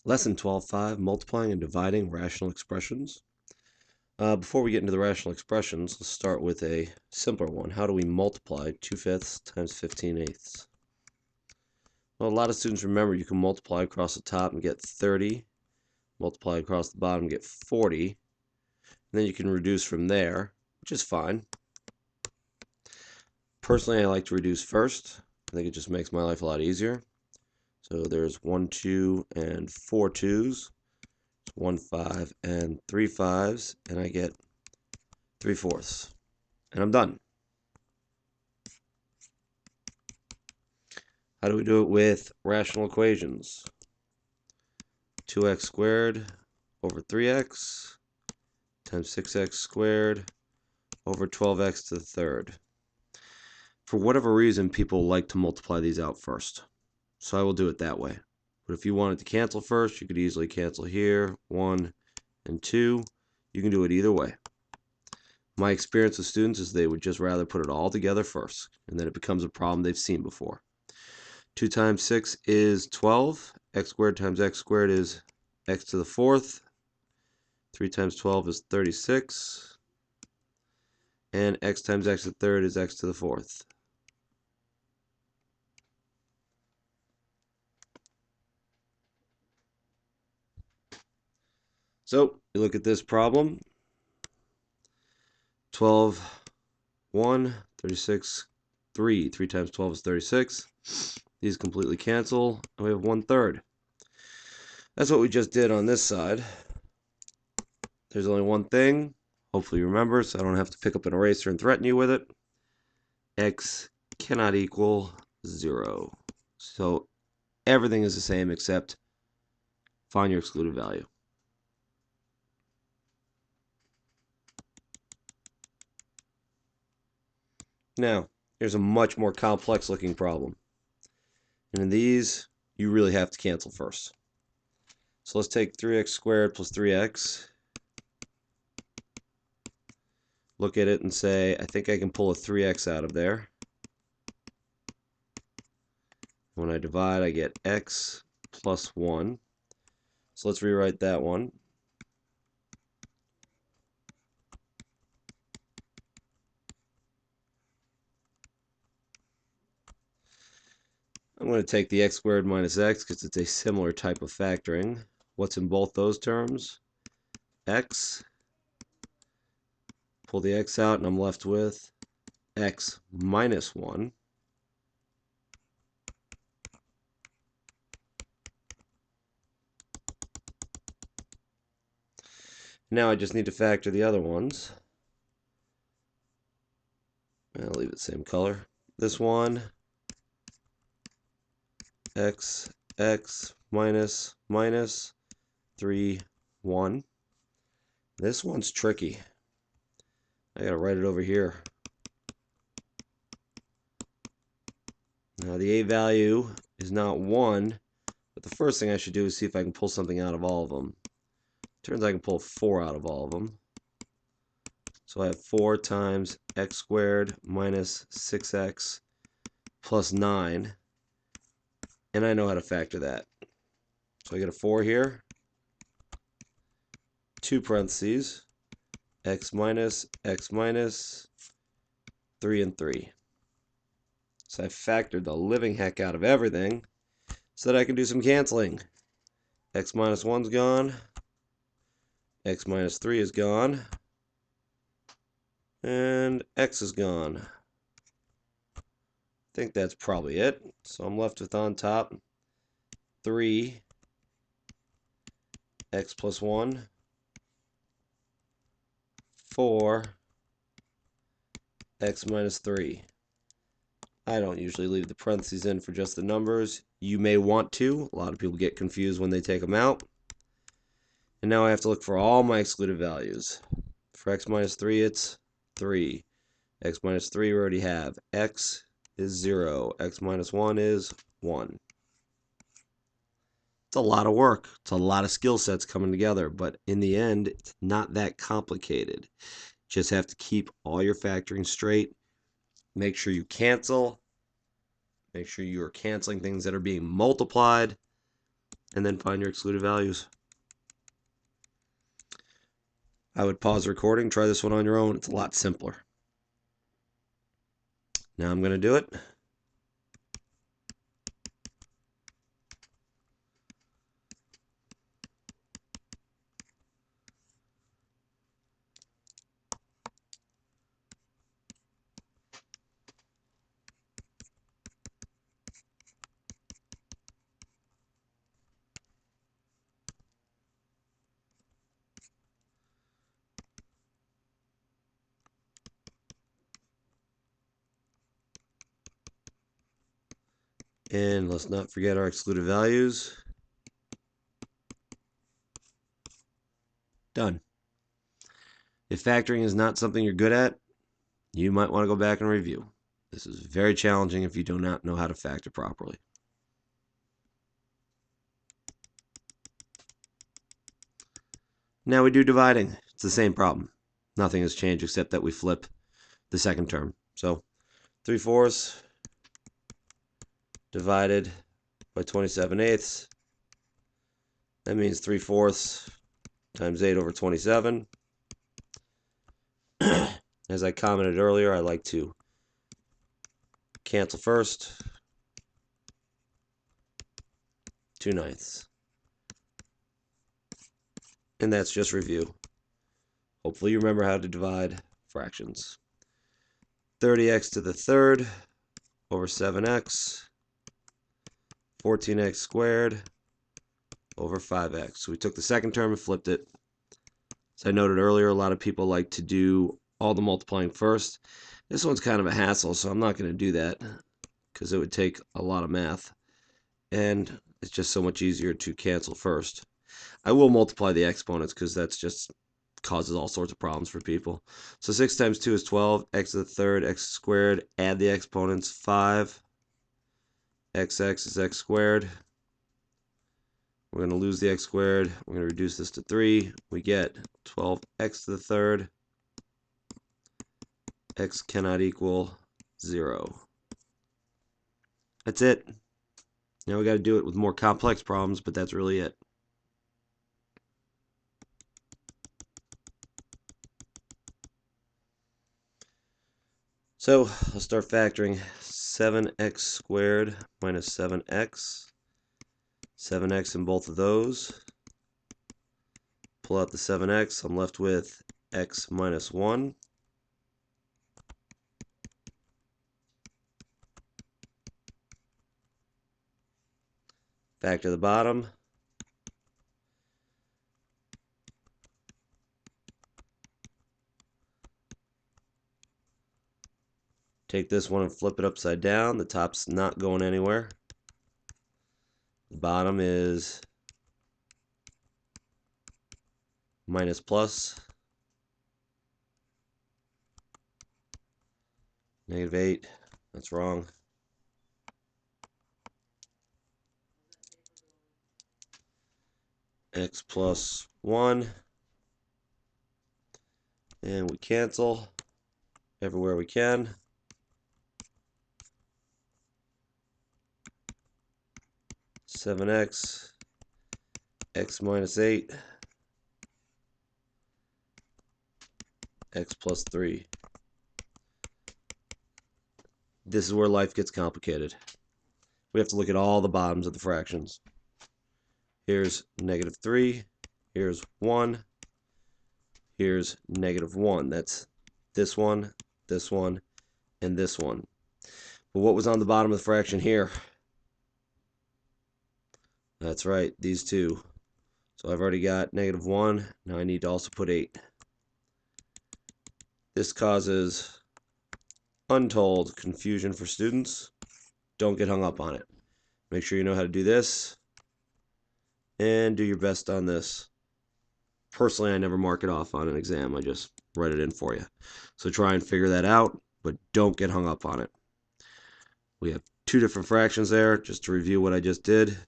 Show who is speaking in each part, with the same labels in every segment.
Speaker 1: Lesson 12.5, multiplying and dividing rational expressions. Before we get into the rational expressions, let's start with a simpler one. How do we multiply 2/5 times 15/8? Well, a lot of students remember you can multiply across the top and get 30, multiply across the bottom and get 40, and then you can reduce from there, which is fine. Personally, I like to reduce first. I think it just makes my life a lot easier. So there's 1, 2, and 4 2s. 1 5 and 3 5s, and I get 3/4, and I'm done. How do we do it with rational equations? 2x squared over 3x times 6x squared over 12x to the third. For whatever reason, people like to multiply these out first, so I will do it that way. But if you wanted to cancel first, you could easily cancel here, 1 and 2. You can do it either way. My experience with students is they would just rather put it all together first, and then it becomes a problem they've seen before. 2 times 6 is 12. X squared times x squared is x to the fourth. 3 times 12 is 36. And x times x to the third is x to the fourth. So, you look at this problem. 12, 1, 36, 3. 3 times 12 is 36. These completely cancel, and we have 1/3. That's what we just did on this side. There's only one thing. Hopefully you remember, so I don't have to pick up an eraser and threaten you with it. X cannot equal 0. So everything is the same except find your excluded value. Now, here's a much more complex looking problem. And in these, you really have to cancel first. So let's take 3x squared plus 3x. Look at it and say, I think I can pull a 3x out of there. When I divide, I get x plus 1. So let's rewrite that one. I'm going to take the x squared minus x because it's a similar type of factoring. What's in both those terms? X. Pull the x out and I'm left with x minus 1. Now I just need to factor the other ones. I'll leave it the same color. This one, x minus 3, 1. This one's tricky. I gotta write it over here. Now the a value is not 1, but the first thing I should do is see if I can pull something out of all of them. Turns out I can pull 4 out of all of them. So I have 4 times x squared minus 6x plus 9. And I know how to factor that. So I get a 4 here. 2 parentheses. X minus, 3 and 3. So I factored the living heck out of everything so that I can do some canceling. X minus 1's gone. X minus 3 is gone. And x is gone. I think that's probably it. So I'm left with on top 3 x plus 1, 4 x minus 3. I don't usually leave the parentheses in for just the numbers. You may want to. A lot of people get confused when they take them out. And now I have to look for all my excluded values. For x minus 3, it's 3. X minus 3 we already have. X is 0. X minus 1 is 1. It's a lot of work. It's a lot of skill sets coming together. But in the end, it's not that complicated. Just have to keep all your factoring straight. Make sure you cancel. Make sure you are canceling things that are being multiplied. and then find your excluded values. I would pause the recording, try this one on your own. It's a lot simpler. Now I'm going to do it. And let's not forget our excluded values. Done. If factoring is not something you're good at, you might want to go back and review. This is very challenging if you do not know how to factor properly. Now we do dividing. It's the same problem. Nothing has changed except that we flip the second term. So 3/4 divided by 27/8. That means 3/4 times 8 over 27. As I commented earlier, I like to cancel first. 2/9. And that's just review. Hopefully you remember how to divide fractions. 30x to the third over 7x. 14x squared over 5x. So we took the second term and flipped it. As I noted earlier, a lot of people like to do all the multiplying first. This one's kind of a hassle, so I'm not going to do that because it would take a lot of math. And it's just so much easier to cancel first. I will multiply the exponents because that's just causes all sorts of problems for people. So 6 times 2 is 12. X to the third, x squared. Add the exponents. 5. Xx is x squared. We're going to lose the x squared. We're going to reduce this to 3. We get 12x to the third. X cannot equal 0. That's it. Now we got to do it with more complex problems, but that's really it. So let's start factoring. 7x squared minus 7x. 7x in both of those. Pull out the 7x. I'm left with x minus 1. Factor the bottom. Take this one and flip it upside down. The top's not going anywhere. The bottom is minus plus. -8. That's wrong. X plus 1. And we cancel everywhere we can. Seven x minus 8, x plus 3. This is where life gets complicated. We have to look at all the bottoms of the fractions. Here's -3, here's 1, here's -1. That's this one, and this one. But what was on the bottom of the fraction here? That's right, these two. So I've already got -1. Now I need to also put 8. This causes untold confusion for students. Don't get hung up on it. Make sure you know how to do this and do your best on this. Personally, I never mark it off on an exam. I just write it in for you. So try and figure that out, but don't get hung up on it. We have two different fractions there. Just to review what I just did.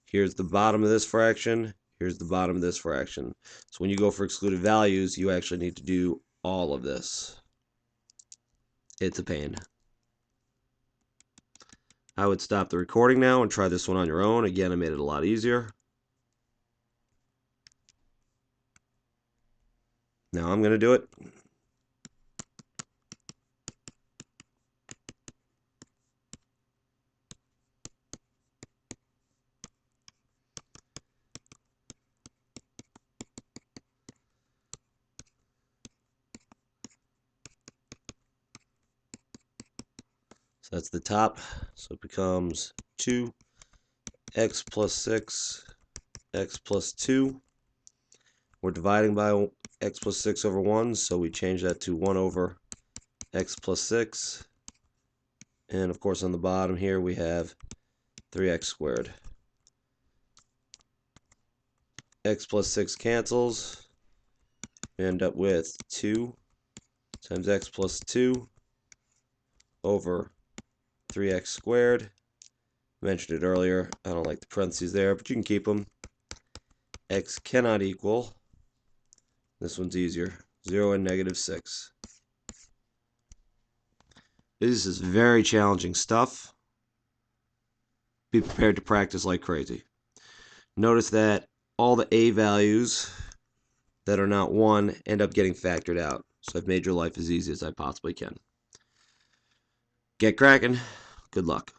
Speaker 1: Here's the bottom of this fraction. Here's the bottom of this fraction. So when you go for excluded values, you actually need to do all of this. It's a pain. I would stop the recording now and try this one on your own. Again, I made it a lot easier. Now I'm going to do it. So that's the top. So it becomes 2x plus 6, x plus 2. We're dividing by x plus 6 over 1, so we change that to 1 over x plus 6. And of course on the bottom here we have 3x squared. X plus 6 cancels. We end up with 2 times x plus 2 over 3x squared. Mentioned it earlier. I don't like the parentheses there, but you can keep them. X cannot equal, this one's easier, 0 and negative 6. This is very challenging stuff. Be prepared to practice like crazy. Notice that all the a values that are not 1 end up getting factored out. So I've made your life as easy as I possibly can. Get cracking. Good luck.